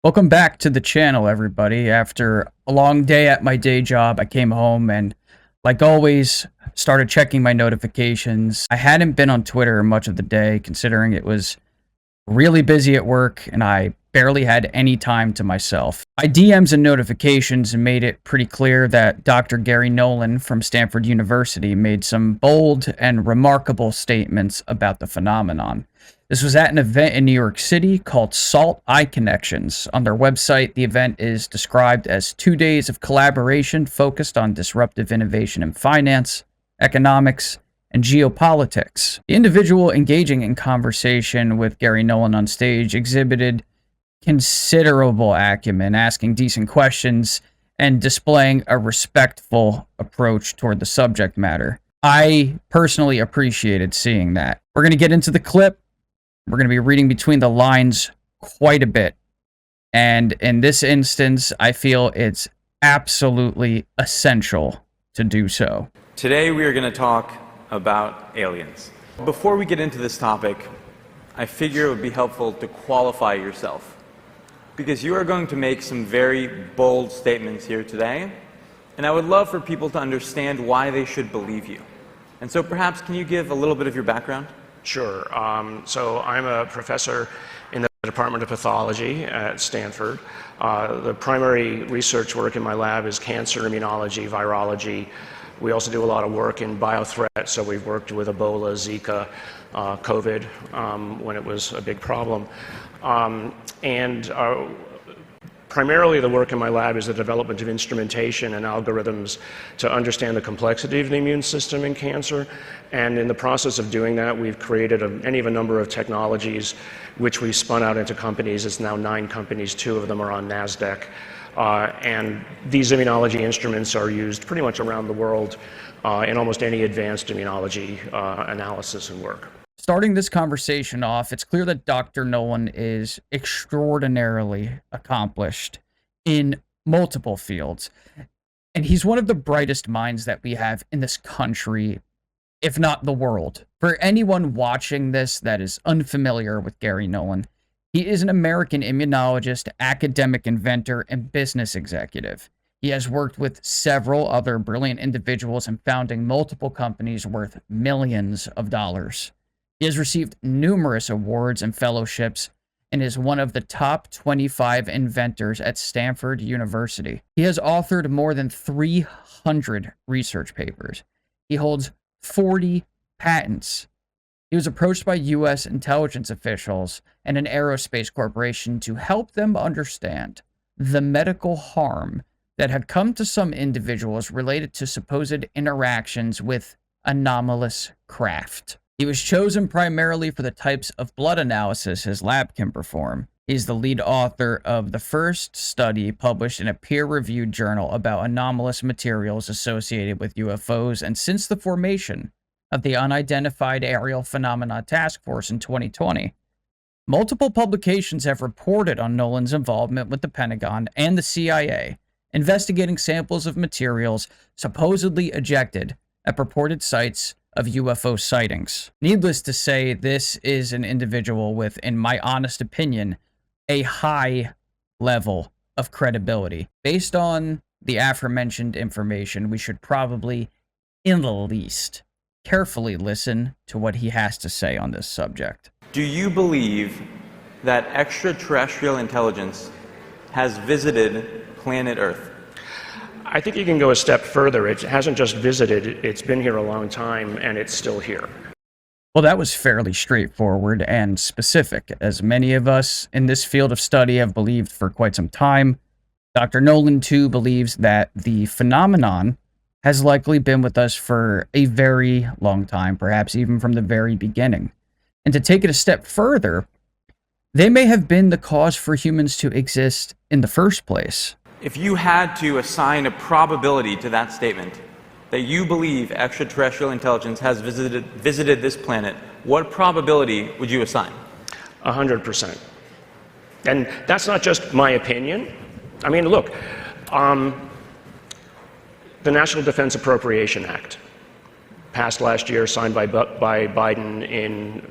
Welcome back to the channel, everybody. After a long day at my day job, I came home and, like always, started checking my notifications. I hadn't been on Twitter much of the day, considering it was really busy at work and I barely had any time to myself. My DMs and notifications made it pretty clear that Dr. Garry Nolan from Stanford University made some bold and remarkable statements about the phenomenon. This was at an event in New York City called Salt Eye Connections. On their website, the event is described as 2 days of collaboration focused on disruptive innovation in finance, economics, and geopolitics. The individual engaging in conversation with Garry Nolan on stage exhibited considerable acumen, asking decent questions and displaying a respectful approach toward the subject matter. I personally appreciated seeing that. We're going to get into the clip. We're going to be reading between the lines quite a bit. And in this instance, I feel it's absolutely essential to do so. Today we are going to talk about aliens. Before we get into this topic, I figure it would be helpful to qualify yourself, because you are going to make some very bold statements here today, and I would love for people to understand why they should believe you. And so perhaps can you give a little bit of your background? Sure. So I'm a professor in the Department of Pathology at Stanford. The primary research work in my lab is cancer immunology, virology. We also do a lot of work in biothreat, so we've worked with Ebola, Zika, COVID, when it was a big problem. Primarily the work in my lab is the development of instrumentation and algorithms to understand the complexity of the immune system in cancer. And in the process of doing that, we've created any of a number of technologies which we spun out into companies. It's now 9 companies, 2 of them are on NASDAQ. And these immunology instruments are used pretty much around the world in almost any advanced immunology analysis and work. Starting this conversation off, it's clear that Dr. Nolan is extraordinarily accomplished in multiple fields. And he's one of the brightest minds that we have in this country, if not the world. For anyone watching this that is unfamiliar with Garry Nolan, he is an American immunologist, academic inventor, and business executive. He has worked with several other brilliant individuals in founding multiple companies worth millions of dollars. He has received numerous awards and fellowships and is one of the top 25 inventors at Stanford University. He has authored more than 300 research papers. He holds 40 patents. He was approached by U.S. intelligence officials and an aerospace corporation to help them understand the medical harm that had come to some individuals related to supposed interactions with anomalous craft. He was chosen primarily for the types of blood analysis his lab can perform. He's the lead author of the first study published in a peer-reviewed journal about anomalous materials associated with UFOs, and since the formation of the Unidentified Aerial Phenomena Task Force in 2020, multiple publications have reported on Nolan's involvement with the Pentagon and the CIA, investigating samples of materials supposedly ejected at purported sites of UFO sightings. Needless to say, this is an individual with, in my honest opinion, a high level of credibility. Based on the aforementioned information, we should probably, in the least, carefully listen to what he has to say on this subject. Do you believe that extraterrestrial intelligence has visited planet Earth? I think you can go a step further. It hasn't just visited, it's been here a long time, and it's still here. Well, that was fairly straightforward and specific, as many of us in this field of study have believed for quite some time. Dr. Nolan, too, believes that the phenomenon has likely been with us for a very long time, perhaps even from the very beginning. And to take it a step further, they may have been the cause for humans to exist in the first place. If you had to assign a probability to that statement, that you believe extraterrestrial intelligence has visited this planet, what probability would you assign? 100%. And that's not just my opinion. I mean, look, the National Defense Appropriation Act, passed last year, signed by Biden in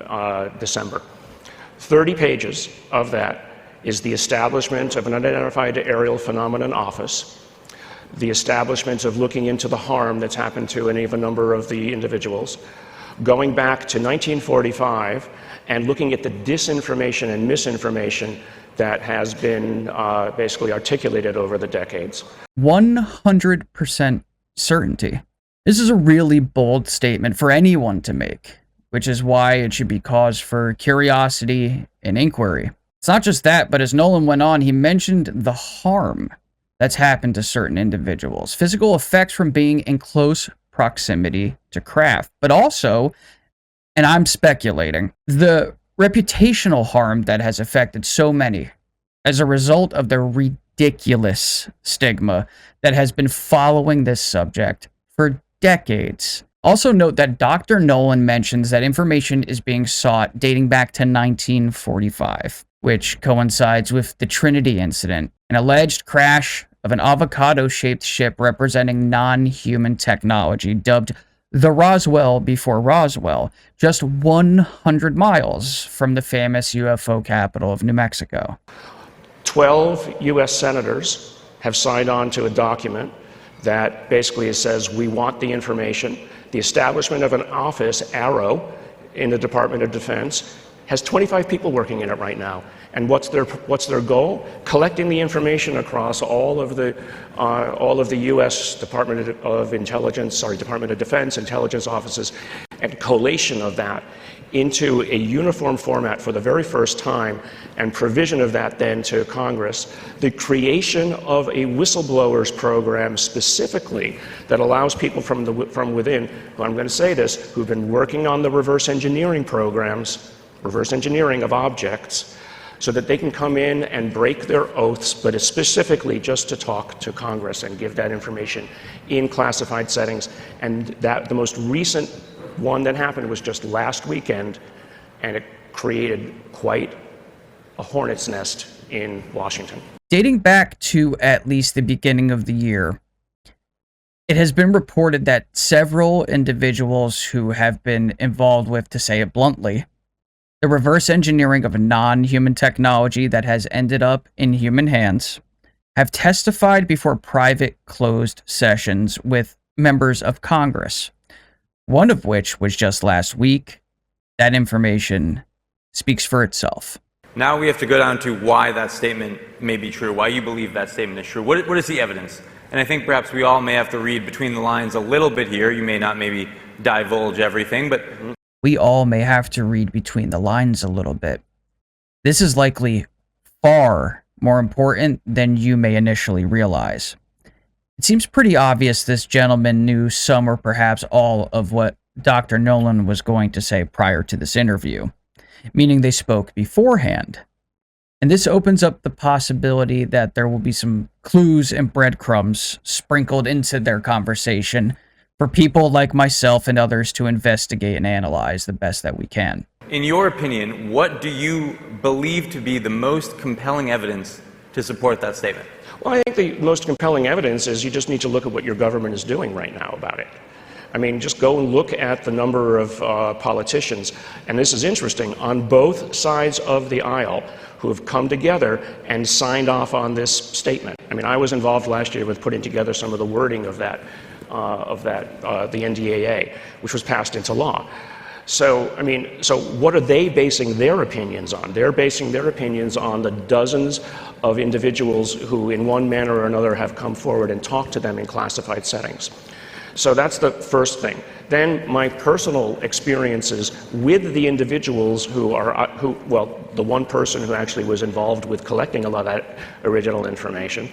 December. 30 pages of that is the establishment of an unidentified aerial phenomenon office, the establishment of looking into the harm that's happened to any of a number of the individuals, going back to 1945 and looking at the disinformation and misinformation that has been basically articulated over the decades. 100% certainty. This is a really bold statement for anyone to make, which is why it should be cause for curiosity and inquiry. It's not just that, but as Nolan went on, he mentioned the harm that's happened to certain individuals, physical effects from being in close proximity to craft, but also, and I'm speculating, the reputational harm that has affected so many as a result of the ridiculous stigma that has been following this subject for decades. Also note that Dr. Nolan mentions that information is being sought dating back to 1945, which coincides with the Trinity incident, an alleged crash of an avocado-shaped ship representing non-human technology dubbed the Roswell before Roswell, just 100 miles from the famous UFO capital of New Mexico. 12 U.S. senators have signed on to a document that basically says we want the information. The establishment of an office, ARROW, in the Department of Defense has 25 people working in it right now. And what's their goal? Collecting the information across all of the U.S. Department of Defense intelligence offices, and collation of that into a uniform format for the very first time, and provision of that then to Congress. The creation of a whistleblowers program specifically that allows people from within, who I'm going to say this, who've been working on the reverse engineering programs, reverse engineering of objects, so that they can come in and break their oaths, but it's specifically just to talk to Congress and give that information in classified settings. And that the most recent one that happened was just last weekend, and it created quite a hornet's nest in Washington. Dating back to at least the beginning of the year, it has been reported that several individuals who have been involved with, to say it bluntly, the reverse engineering of non-human technology that has ended up in human hands, have testified before private closed sessions with members of Congress, one of which was just last week. That information speaks for itself. Now we have to go down to why that statement may be true, why you believe that statement is true. What is the evidence? And I think perhaps we all may have to read between the lines a little bit here. You may not maybe divulge everything, but we all may have to read between the lines a little bit. This is likely far more important than you may initially realize. It seems pretty obvious this gentleman knew some or perhaps all of what Dr. Nolan was going to say prior to this interview, meaning they spoke beforehand. And this opens up the possibility that there will be some clues and breadcrumbs sprinkled into their conversation for people like myself and others to investigate and analyze the best that we can. in your opinion, what do you believe to be the most compelling evidence to support that statement? Well, I think the most compelling evidence is you just need to look at what your government is doing right now about it. I mean, just go and look at the number of politicians, and this is interesting, on both sides of the aisle who have come together and signed off on this statement. I mean, I was involved last year with putting together some of the wording of the NDAA, which was passed into law. So, I mean, so what are they basing their opinions on? They're basing their opinions on the dozens of individuals who, in one manner or another, have come forward and talked to them in classified settings. So that's the first thing. Then my personal experiences with the individuals well, the one person who actually was involved with collecting a lot of that original information,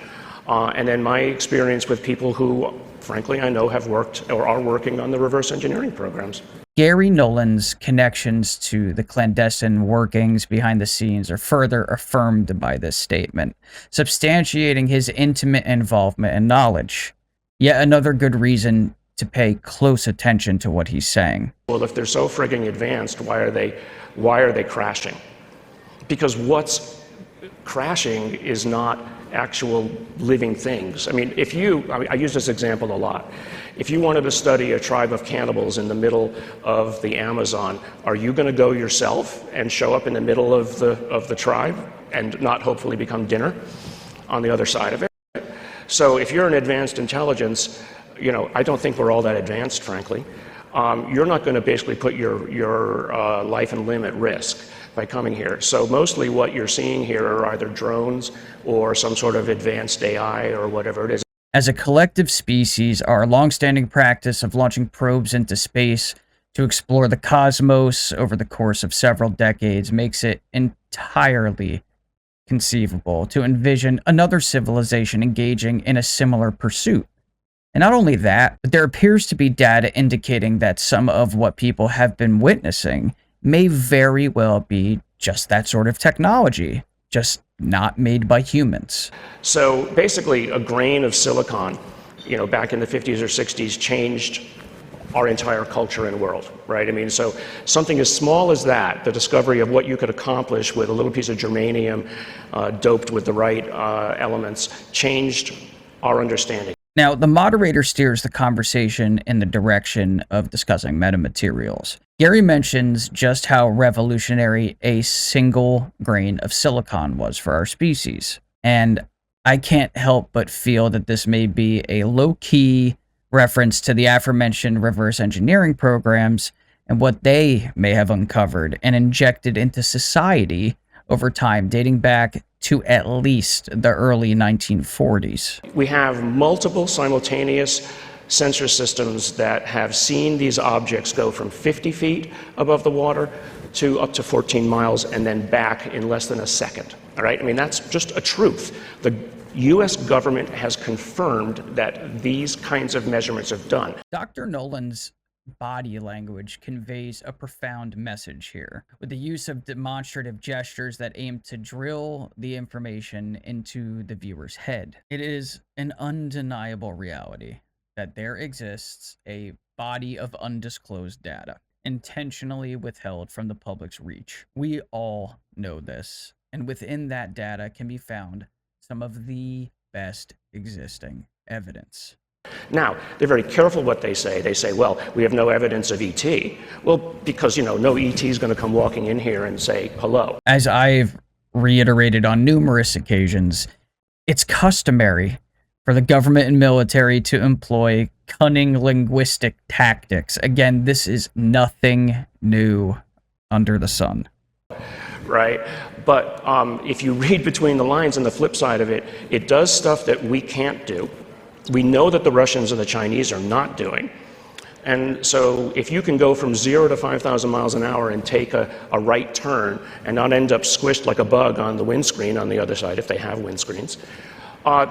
and then my experience with people who, frankly, I know have worked or are working on the reverse engineering programs. Garry Nolan's connections to the clandestine workings behind the scenes are further affirmed by this statement, substantiating his intimate involvement and knowledge. Yet another good reason to pay close attention to what he's saying. Well, if they're so frigging advanced, why are they crashing? Because what's crashing is not actual living things. I mean, I use this example a lot. If you wanted to study a tribe of cannibals in the middle of the Amazon, are you going to go yourself and show up in the middle of the tribe? and not hopefully become dinner on the other side of it. So if you're an advanced intelligence, you know, I don't think we're all that advanced, frankly. You're not going to basically put your life and limb at risk by coming here. So mostly what you're seeing here are either drones or some sort of advanced AI or whatever it is. As a collective species, our longstanding practice of launching probes into space to explore the cosmos over the course of several decades makes it entirely conceivable to envision another civilization engaging in a similar pursuit. And not only that, but there appears to be data indicating that some of what people have been witnessing may very well be just that sort of technology, just not made by humans. So basically, a grain of silicon, you know, back in the 50s or 60s changed our entire culture and world, right? I mean, so something as small as that, the discovery of what you could accomplish with a little piece of germanium doped with the right elements, changed our understanding. Now, the moderator steers the conversation in the direction of discussing metamaterials. Garry mentions just how revolutionary a single grain of silicon was for our species. And I can't help but feel that this may be a low-key reference to the aforementioned reverse engineering programs and what they may have uncovered and injected into society over time, dating back to at least the early 1940s. We have multiple simultaneous sensor systems that have seen these objects go from 50 feet above the water to up to 14 miles and then back in less than a second. All right? I mean, that's just a truth. The U.S. government has confirmed that these kinds of measurements have done. Dr. Nolan's body language conveys a profound message here, with the use of demonstrative gestures that aim to drill the information into the viewer's head. It is an undeniable reality that there exists a body of undisclosed data, intentionally withheld from the public's reach. We all know this, and within that data can be found some of the best existing evidence. Now, they're very careful what they say. They say, well, we have no evidence of ET. Well, because, you know, no ET is going to come walking in here and say hello. As I've reiterated on numerous occasions, it's customary for the government and military to employ cunning linguistic tactics. Again, this is nothing new under the sun. Right? But if you read between the lines on the flip side of it, it does stuff that we can't do. We know that the Russians and the Chinese are not doing. And so if you can go from 0 to 5,000 miles an hour and take a right turn and not end up squished like a bug on the windscreen on the other side, if they have windscreens,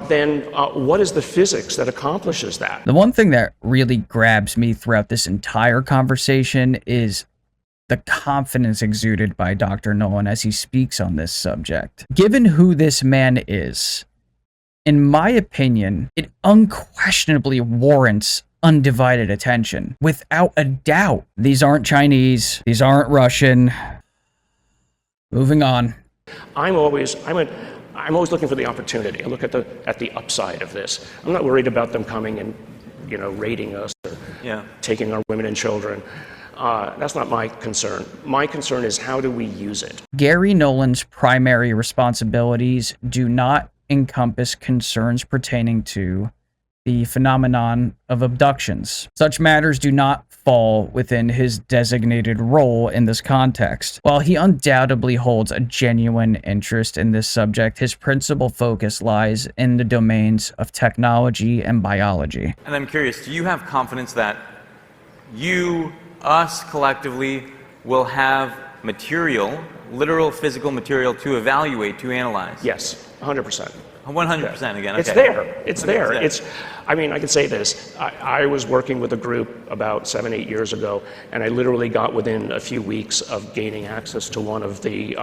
then what is the physics that accomplishes that? The one thing that really grabs me throughout this entire conversation is the confidence exuded by Dr. Nolan as he speaks on this subject. Given who this man is, in my opinion, it unquestionably warrants undivided attention. Without a doubt. These aren't Chinese. These aren't Russian. Moving on. I'm always looking for the opportunity. I look at the upside of this. I'm not worried about them coming and, you know, raiding us or taking our women and children. That's not my concern. My concern is, how do we use it? Garry Nolan's primary responsibilities do not encompass concerns pertaining to the phenomenon of abductions. Such matters do not fall within his designated role in this context. While he undoubtedly holds a genuine interest in this subject, his principal focus lies in the domains of technology and biology. And I'm curious, do you have confidence that us collectively, will have material, literal physical material to evaluate, to analyze? Yes, 100%. 100% again, okay. It's there. It's there. I mean, I can say this. I was working with a group about 7-8 years ago, and I literally got within a few weeks of gaining access to one of the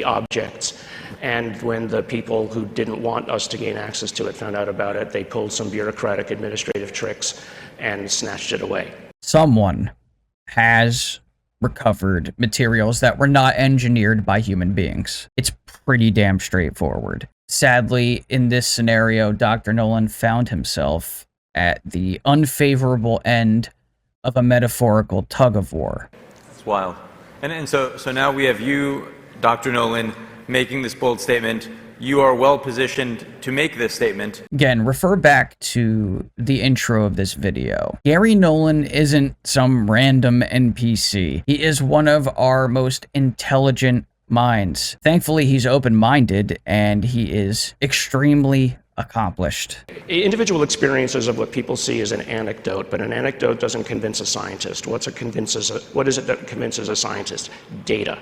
objects. And when the people who didn't want us to gain access to it found out about it, they pulled some bureaucratic administrative tricks and snatched it away. Someone has recovered materials that were not engineered by human beings. It's pretty damn straightforward. Sadly, in this scenario, Dr. Nolan found himself at the unfavorable end of a metaphorical tug of war. It's wild. And so now we have you Dr. Nolan making this bold statement. You are well positioned to make this statement. Again, refer back to the intro of this video. Garry Nolan isn't some random NPC. He is one of our most intelligent minds. Thankfully, he's open-minded and he is extremely accomplished. Individual experiences of what people see is an anecdote, but an anecdote doesn't convince a scientist. What is it that convinces a scientist? Data.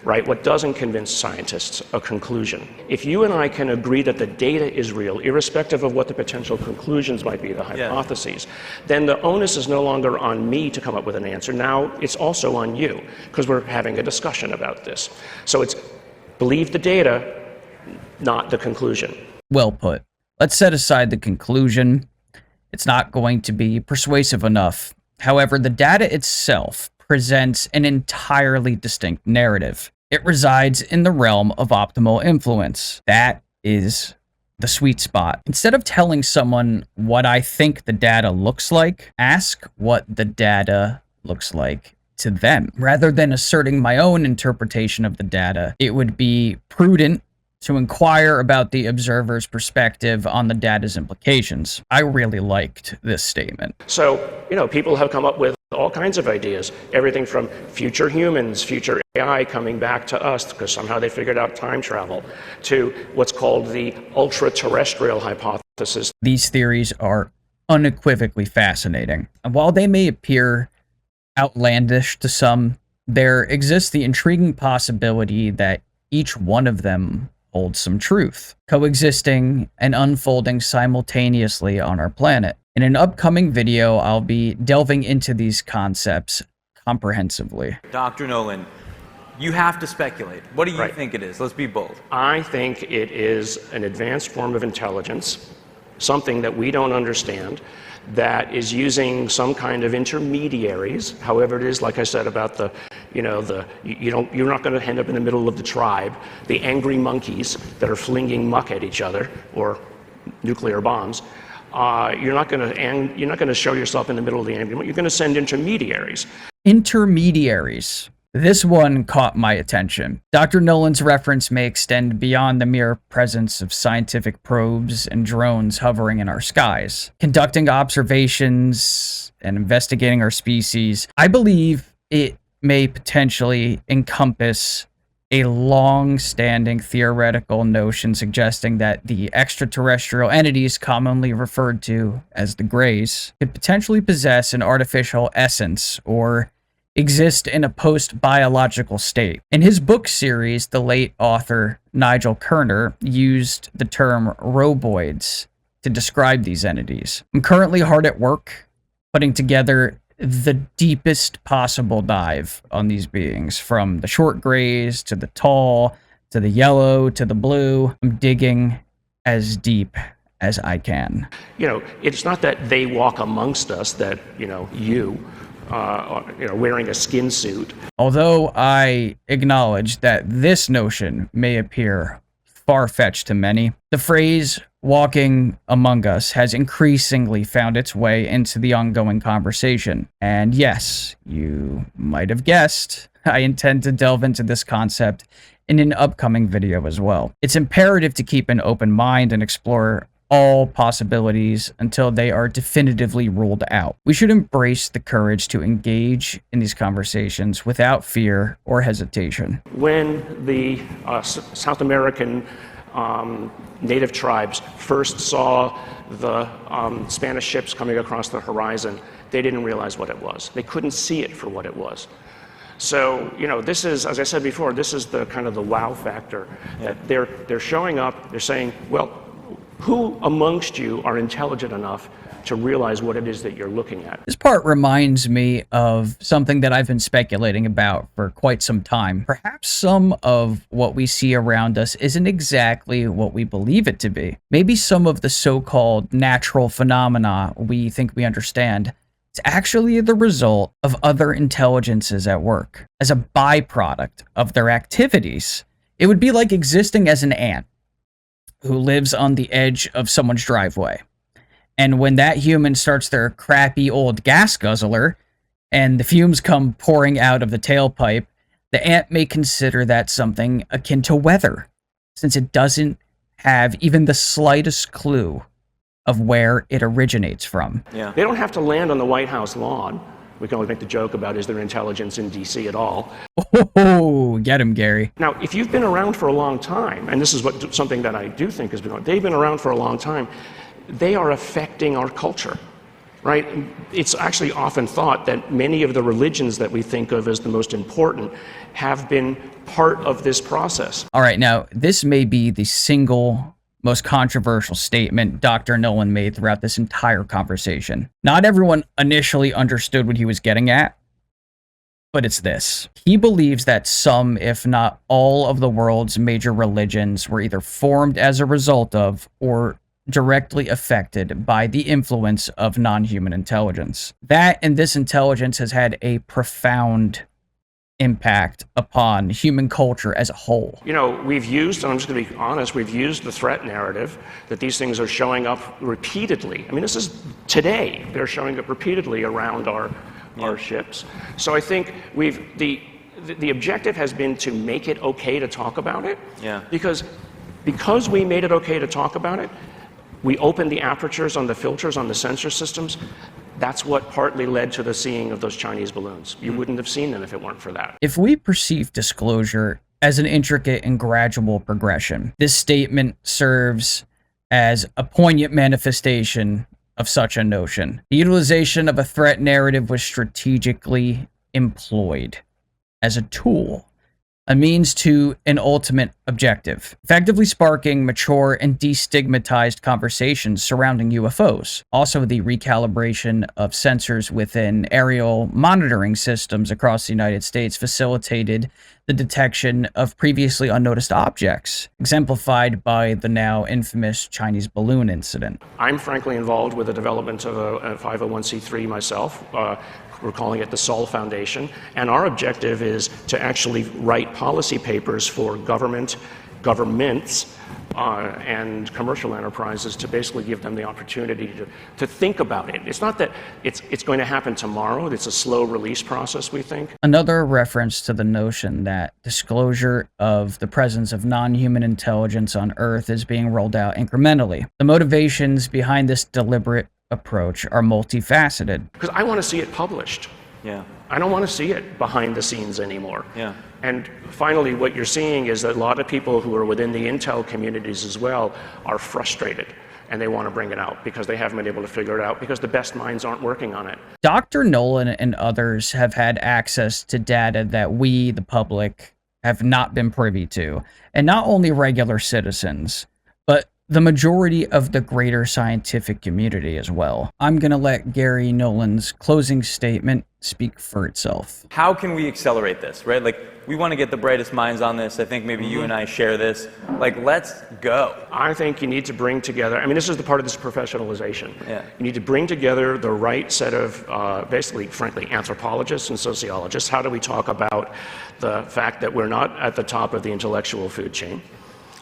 Right? What doesn't convince scientists? A conclusion. If you and I can agree that the data is real, irrespective of what the potential conclusions might be, the hypotheses, then the onus is no longer on me to come up with an answer. Now it's also on you, because we're having a discussion about this. So it's believe the data, not the conclusion. Well put. Let's set aside the conclusion. It's not going to be persuasive enough. However, the data itself presents an entirely distinct narrative. It resides in the realm of optimal influence. That is the sweet spot. Instead of telling someone what I think the data looks like, ask what the data looks like to them. Rather than asserting my own interpretation of the data, it would be prudent to inquire about the observer's perspective on the data's implications. I really liked this statement. So, people have come up with all kinds of ideas, everything from future humans, future AI coming back to us because somehow they figured out time travel, to what's called the ultra-terrestrial hypothesis. These theories are unequivocally fascinating. And while they may appear outlandish to some, there exists the intriguing possibility that each one of them holds some truth, coexisting and unfolding simultaneously on our planet. In an upcoming video, I'll be delving into these concepts comprehensively. Dr. Nolan, you have to speculate. What do you think it is? Let's be bold. I think it is an advanced form of intelligence, something that we don't understand, that is using some kind of intermediaries, however it is, like I said about you're not going to end up in the middle of the tribe, the angry monkeys that are flinging muck at each other, or nuclear bombs. You're not going to show yourself in the middle of the ambulance. You're going to send intermediaries. Intermediaries. This one caught my attention. Dr. Nolan's reference may extend beyond the mere presence of scientific probes and drones hovering in our skies, conducting observations and investigating our species. I believe it may potentially encompass a long-standing theoretical notion suggesting that the extraterrestrial entities commonly referred to as the Greys could potentially possess an artificial essence or exist in a post-biological state. In his book series, the late author Nigel Kerner used the term roboids to describe these entities. I'm currently hard at work putting together the deepest possible dive on these beings, from the short grays to the tall to the yellow to the blue. I'm digging as deep as I can. It's not that they walk amongst us, that wearing a skin suit. Although I acknowledge that this notion may appear far-fetched to many, the phrase walking among us has increasingly found its way into the ongoing conversation. And yes, you might have guessed, I intend to delve into this concept in an upcoming video as well. It's imperative to keep an open mind and explore all possibilities until they are definitively ruled out. We should embrace the courage to engage in these conversations without fear or hesitation. When the South American native tribes first saw the Spanish ships coming across the horizon, they didn't realize what it was. They couldn't see it for what it was. So, this is, as I said before, this is the kind of the wow factor. That they're showing up, they're saying, well, who amongst you are intelligent enough to realize what it is that you're looking at? This part reminds me of something that I've been speculating about for quite some time. Perhaps some of what we see around us isn't exactly what we believe it to be. Maybe some of the so-called natural phenomena we think we understand is actually the result of other intelligences at work. As a byproduct of their activities, it would be like existing as an ant who lives on the edge of someone's driveway. And when that human starts their crappy old gas guzzler and the fumes come pouring out of the tailpipe, The ant may consider that something akin to weather, since it doesn't have even the slightest clue of where it originates from. Yeah. They don't have to land on the White House lawn. We can always make the joke about, is there intelligence in DC at all? Oh, get him, Gary. Now, if you've been around for a long time, and this is something that I do think has been, they've been around for a long time, they are affecting our culture, right? It's actually often thought that many of the religions that we think of as the most important have been part of this process. All right, now, this may be the single most controversial statement Dr. Nolan made throughout this entire conversation. Not everyone initially understood what he was getting at, but it's this. He believes that some, if not all, of the world's major religions were either formed as a result of or directly affected by the influence of non-human intelligence. That and this intelligence has had a profound impact upon human culture as a whole. You know, we've used, and I'm just going to be honest, we've used the threat narrative that these things are showing up repeatedly. I mean, this is today. They're showing up repeatedly around our ships. So I think the objective has been to make it okay to talk about it. Yeah. Because we made it okay to talk about it, we opened the apertures on the filters on the sensor systems. That's what partly led to the seeing of those Chinese balloons. You wouldn't have seen them if it weren't for that. If we perceive disclosure as an intricate and gradual progression, this statement serves as a poignant manifestation of such a notion. The utilization of a threat narrative was strategically employed as a tool, a means to an ultimate objective, effectively sparking mature and destigmatized conversations surrounding UFOs. Also, the recalibration of sensors within aerial monitoring systems across the United States facilitated the detection of previously unnoticed objects, exemplified by the now infamous Chinese balloon incident. I'm frankly involved with the development of a 501c3 myself. We're calling it the Sol Foundation, and our objective is to actually write policy papers for governments, and commercial enterprises to basically give them the opportunity to think about it. It's not that it's going to happen tomorrow. It's a slow release process, we think. Another reference to the notion that disclosure of the presence of non-human intelligence on Earth is being rolled out incrementally. The motivations behind this deliberate approach are multifaceted. Because I want to see it published. Yeah. I don't want to see it behind the scenes anymore. Yeah. And finally, what you're seeing is that a lot of people who are within the intel communities as well are frustrated, and they want to bring it out because they haven't been able to figure it out because the best minds aren't working on it. Dr. Nolan and others have had access to data that we, the public, have not been privy to, and not only regular citizens, but the majority of the greater scientific community as well. I'm going to let Garry Nolan's closing statement speak for itself. How can we accelerate this, right? Like, we want to get the brightest minds on this. I think maybe you and I share this. Like, let's go. I think you need to bring together, I mean, this is the part of this professionalization. Yeah. You need to bring together the right set of, basically, frankly, anthropologists and sociologists. How do we talk about the fact that we're not at the top of the intellectual food chain?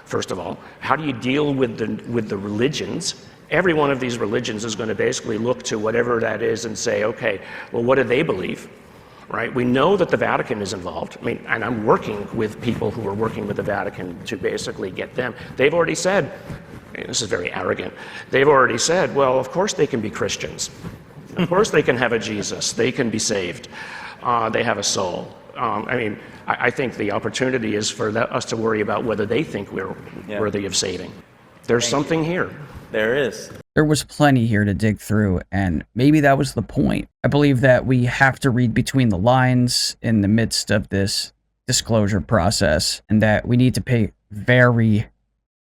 First of all, how do you deal with the religions? Every one of these religions is going to basically look to whatever that is and say, okay, well, what do they believe? Right? We know that the Vatican is involved. I mean, and I'm working with people who are working with the Vatican to basically get them. They've already said, this is very arrogant, they've already said, well, of course they can be Christians. Of course they can have a Jesus. They can be saved. They have a soul. I mean, I think the opportunity is for us to worry about whether they think we're worthy of saving. There's something here. There is. There was plenty here to dig through, and maybe that was the point. I believe that we have to read between the lines in the midst of this disclosure process, and that we need to pay very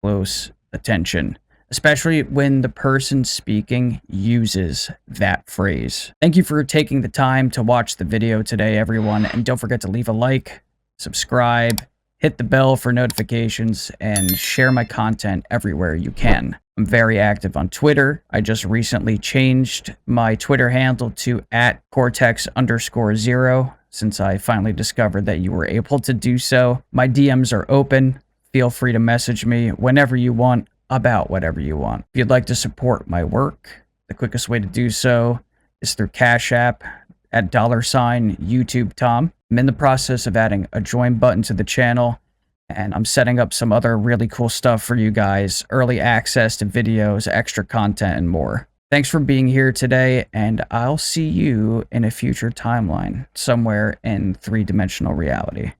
close attention, especially when the person speaking uses that phrase. Thank you for taking the time to watch the video today, everyone, and don't forget to leave a like, subscribe, hit the bell for notifications, and share my content everywhere you can. I'm very active on Twitter. I just recently changed my Twitter handle to @Cortex_0 since I finally discovered that you were able to do so. My DMs are open. Feel free to message me whenever you want about whatever you want. If you'd like to support my work, the quickest way to do so is through Cash App at $YouTube Tom. I'm in the process of adding a join button to the channel, and I'm setting up some other really cool stuff for you guys, early access to videos, extra content, and more. Thanks for being here today, and I'll see you in a future timeline, somewhere in three-dimensional reality.